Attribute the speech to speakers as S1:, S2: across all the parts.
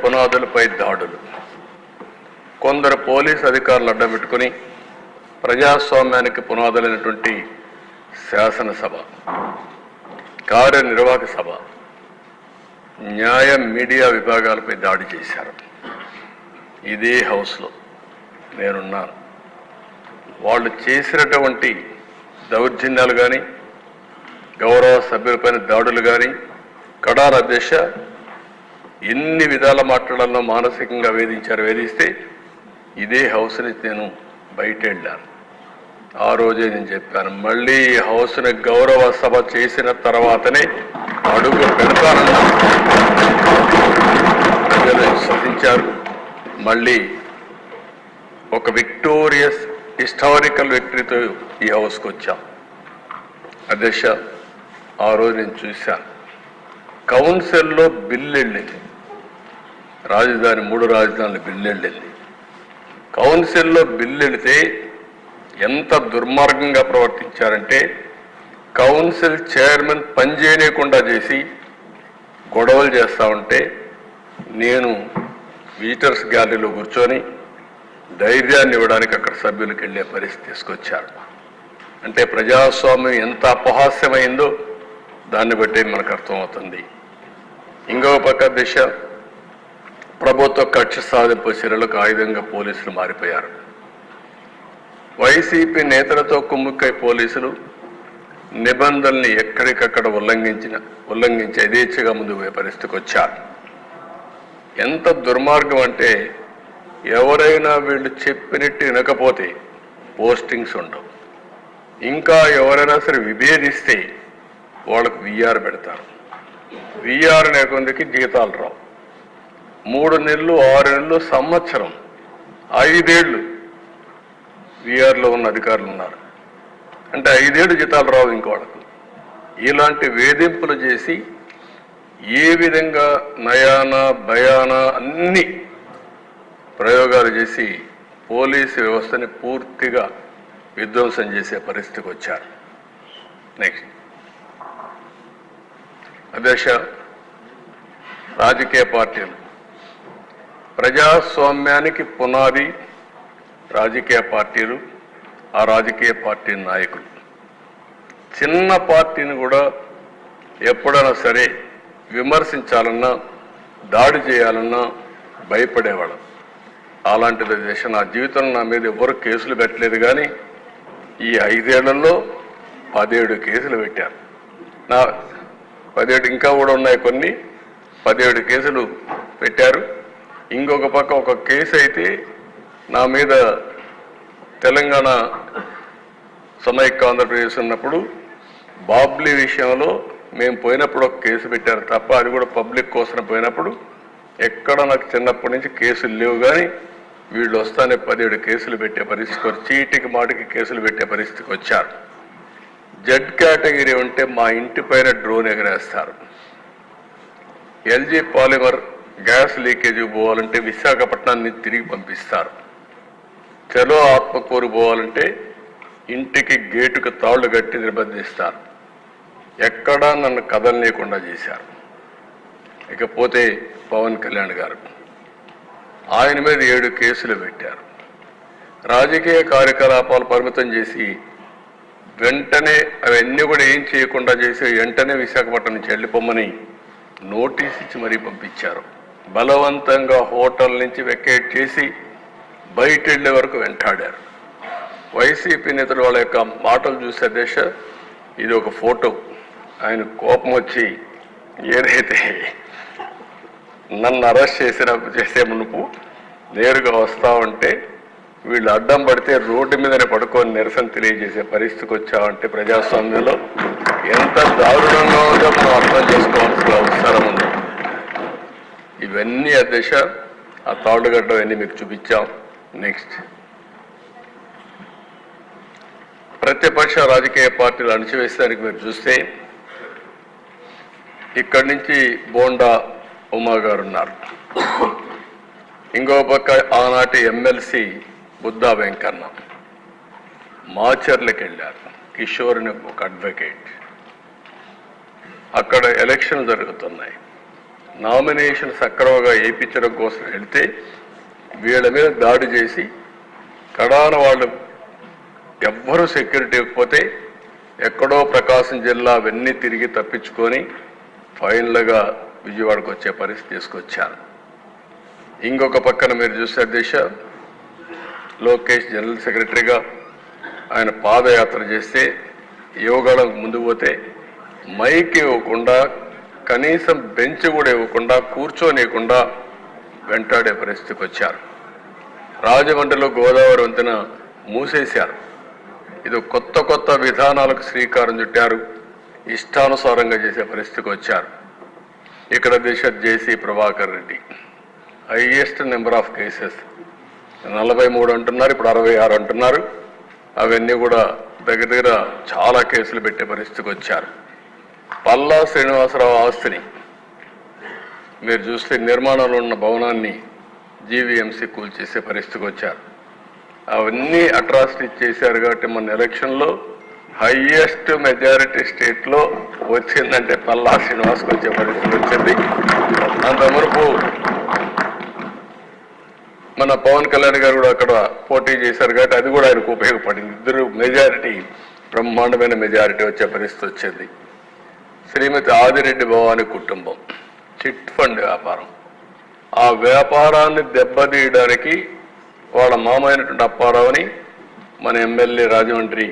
S1: పునాదులపై దాడులు. కొందరు పోలీసు అధికారులు అడ్డబెట్టుకుని ప్రజాస్వామ్యానికి పునాదులైనటువంటి శాసనసభ, కార్యనిర్వాహక సభ, న్యాయ మీడియా విభాగాలపై దాడి చేశారు. ఇదే హౌస్లో నేనున్నాను. వాళ్ళు చేసినటువంటి దౌర్జన్యాలు కానీ, గౌరవ సభ్యులపైన దాడులు కానీ, కడార అధ్యక్ష ఎన్ని విధాల మాట్లాడాలో మానసికంగా వేధిస్తే ఇదే హౌస్ నుంచి నేను బయట వెళ్ళాను. ఆ రోజే నేను చెప్పాను, మళ్ళీ ఈ హౌస్ని గౌరవ సభ చేసిన తర్వాతనే అడుగు పెడతానన్నా. ప్రజలు విశ్వసించారు. మళ్ళీ ఒక విక్టోరియస్ హిస్టారికల్ విక్టరీతో ఈ హౌస్కి వచ్చాం. అధ్యక్ష, ఆ రోజు నేను చూశాను, కౌన్సిల్లో బిల్లు వెళ్ళింది, రాజధాని 3 రాజధానుల బిల్లు వెళ్ళింది. కౌన్సిల్లో బిల్లు వెళితే ఎంత దుర్మార్గంగా ప్రవర్తించారంటే, కౌన్సిల్ చైర్మన్ పనిచేయకుండా చేసి గొడవలు చేస్తూ ఉంటే నేను విజిటర్స్ గ్యాలరీలో కూర్చొని ధైర్యాన్ని ఇవ్వడానికి అక్కడ సభ్యులకు వెళ్ళే పరిస్థితి తీసుకొచ్చారు. అంటే ప్రజాస్వామ్యం ఎంత అపహాస్యమైందో దాన్ని బట్టి మనకు అర్థమవుతుంది. ఇంకో పక్క దిశ, ప్రభుత్వ కక్ష సాధింపు చర్యలకు ఆయుధంగా పోలీసులు మారిపోయారు. వైసీపీ నేతలతో కుమ్ముక్కై పోలీసులు నిబంధనల్ని ఎక్కడికక్కడ ఉల్లంఘించి యథేచ్ఛగా ముందుకు పోయే పరిస్థితికి వచ్చారు. ఎంత దుర్మార్గం అంటే, ఎవరైనా వీళ్ళు చెప్పినట్టు వినకపోతే పోస్టింగ్స్ ఉండవు. ఇంకా ఎవరైనా సరే విభేదిస్తే వాళ్ళకు విఆర్ పెడతారు. విఆర్ అనే కొందికి జీతాలు రావు. 3 నెలలు, 6 నెలలు, సంవత్సరం, 5 ఏళ్ళు విఆర్లో ఉన్న అధికారులు ఉన్నారు. అంటే 5 ఏళ్ళు జీతాలు రావు ఇంకోళ్ళకు. ఇలాంటి వేధింపులు చేసి ఏ విధంగా నయానా భయానా అన్ని ప్రయోగాలు చేసి పోలీసు వ్యవస్థని పూర్తిగా విధ్వంసం చేసే పరిస్థితికి వచ్చారు. నెక్స్ట్ అధ్యక్ష, రాజకీయ పార్టీలు, ప్రజాస్వామ్యానికి పునాది రాజకీయ పార్టీలు, ఆ రాజకీయ పార్టీ నాయకులు. చిన్న పార్టీని కూడా ఎప్పుడైనా సరే విమర్శించాలన్నా, దాడి చేయాలన్నా భయపడేవాళ్ళం. అలాంటిది దేశ నా జీవితంలో నా మీద ఎవరు కేసులు పెట్టలేదు, కానీ ఈ 5 ఏళ్లలో 17 కేసులు పెట్టారు. నా 17 ఇంకా కూడా ఉన్నాయి, కొన్ని 17 కేసులు పెట్టారు. ఇంకొక పక్క ఒక కేసు అయితే నా మీద తెలంగాణ సమైక్య ఆంధ్రప్రదేశ్ ఉన్నప్పుడు బాబ్లీ విషయంలో మేము పోయినప్పుడు ఒక కేసు పెట్టారు తప్ప, అది కూడా పబ్లిక్ కోసం పోయినప్పుడు ఎక్కడ నాకు చిన్నప్పటి నుంచి కేసులు లేవు. కానీ వీళ్ళు వస్తానే 17 కేసులు పెట్టే పరిస్థితికి, చీటికి మాటికి కేసులు పెట్టే పరిస్థితికి వచ్చారు. జెడ్ కేటగిరీ ఉంటే మా ఇంటి పైన డ్రోన్ ఎగరేస్తారు. ఎల్జీ పాలిమర్ గ్యాస్ లీకేజీ పోవాలంటే విశాఖపట్నాన్ని తిరిగి పంపిస్తారు. చలో ఆత్మకూరు పోవాలంటే ఇంటికి గేటుకు తాళ్లు కట్టి నిర్బంధిస్తారు. ఎక్కడా నన్ను కదలనీయకుండా చేశారు. ఇకపోతే పవన్ కళ్యాణ్ గారు, ఆయన మీద 7 కేసులు పెట్టారు. రాజకీయ కార్యకలాపాలు పరిమితం చేసి వెంటనే అవన్నీ కూడా ఏం చేయకుండా చేసి వెంటనే విశాఖపట్నం నుంచి వెళ్ళిపోమని నోటీస్ ఇచ్చి మరీ పంపించారు. బలవంతంగా హోటల్ నుంచి వెకేట్ చేసి బయట వెళ్ళే వరకు వెంటాడారు. వైసీపీ నేతలు వాళ్ళ యొక్క మాటలు చూసే దేశ, ఇది ఒక ఫోటో. ఆయన కోపం వచ్చి ఏదైతే నన్ను అరెస్ట్ చేసే మునుపు నేరుగా వస్తా ఉంటే వీళ్ళు అడ్డం పడితే రోడ్డు మీదనే పడుకొని నిరసన తెలియజేసే పరిస్థితికి వచ్చామంటే ప్రజాస్వామ్యంలో ఎంత దారుణంగా ఉందో మనం అర్థం చేసుకోవాల్సిన అవసరం ఉంది. ఇవన్నీ అధ్యక్ష, ఆ తాళ్ళుగడ్డ అన్నీ మీకు చూపించాం. నెక్స్ట్, ప్రతిపక్ష రాజకీయ పార్టీలు అణిచివేసేదానికి మీరు చూస్తే ఇక్కడి నుంచి బోండా ఉమా గారు ఉన్నారు. ఇంకో పక్క ఆనాటి ఎమ్మెల్సీ బుద్ధా వెంకన్న మాచర్లకు వెళ్ళారు. కిషోర్ అని ఒక అడ్వకేట్. అక్కడ ఎలక్షన్లు జరుగుతున్నాయి. నామినేషన్ సక్రమంగా వేయించడం కోసం వెళ్తే వీళ్ళ మీద దాడి చేసి కడాన వాళ్ళు ఎవ్వరూ సెక్యూరిటీ ఇవ్వకపోతే ఎక్కడో ప్రకాశం జిల్లా అవన్నీ తిరిగి తప్పించుకొని ఫైనల్గా విజయవాడకు వచ్చే పరిస్థితి తీసుకొచ్చారు. ఇంకొక పక్కన మీరు చూస్తే అధ్యక్ష, లోకేష్ జనరల్ సెక్రటరీగా ఆయన పాదయాత్ర చేస్తే యువగళం ముందు పోతే మైక్ ఇవ్వకుండా, కనీసం బెంచ్ కూడా ఇవ్వకుండా, కూర్చోనివ్వకుండా వెంటాడే పరిస్థితికి వచ్చారు. రాజమండ్రిలో గోదావరి వంతెన మూసేశారు. ఇది కొత్త విధానాలకు శ్రీకారం చుట్టారు. ఇష్టానుసారంగా చేసే పరిస్థితికి వచ్చారు. ఇక్కడ Disha JC Prabhakar Reddy highest number of cases 43 అంటున్నారు, ఇప్పుడు 66 అంటున్నారు. అవన్నీ కూడా దగ్గర చాలా కేసులు పెట్టే పరిస్థితికి వచ్చారు. పల్లా శ్రీనివాసరావు ఆస్తిని మీరు చూస్తే నిర్మాణంలో ఉన్న భవనాన్ని జీవీఎంసీ కూల్చేసే పరిస్థితికి వచ్చారు. అవన్నీ అట్రాసిటీ చేశారు కాబట్టి మన ఎలక్షన్లో హైయెస్ట్ మెజారిటీ స్టేట్లో వచ్చిందంటే పల్లా శ్రీనివాస్కి వచ్చే పరిస్థితి వచ్చింది. అంత వరకు మన పవన్ కళ్యాణ్ గారు కూడా అక్కడ పోటీ చేశారు కాబట్టి అది కూడా ఆయనకు ఉపయోగపడింది. ఇద్దరు మెజారిటీ, బ్రహ్మాండమైన మెజారిటీ వచ్చే పరిస్థితి వచ్చింది. శ్రీమతి ఆదిరెడ్డి భవానీ కుటుంబం చిట్ ఫండ్ వ్యాపారం, ఆ వ్యాపారాన్ని దెబ్బతీయడానికి వాళ్ళ మామైనటువంటి అప్పారావుని మన ఎమ్మెల్యే రాజమండ్రి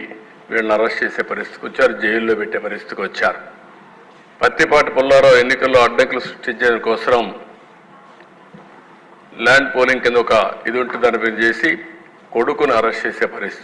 S1: వీళ్ళని అరెస్ట్ చేసే పరిస్థితికి వచ్చారు, జైల్లో పెట్టే పరిస్థితికి వచ్చారు. పత్తిపాటి పుల్లారావు ఎన్నికల్లో అడ్డంకులు సృష్టించడం కోసం ల్యాండ్ పోలింగ్ కింద ఒక ఇది ఉంటుందని చేసి కొడుకును అరెస్ట్ చేసే పరిస్థితి.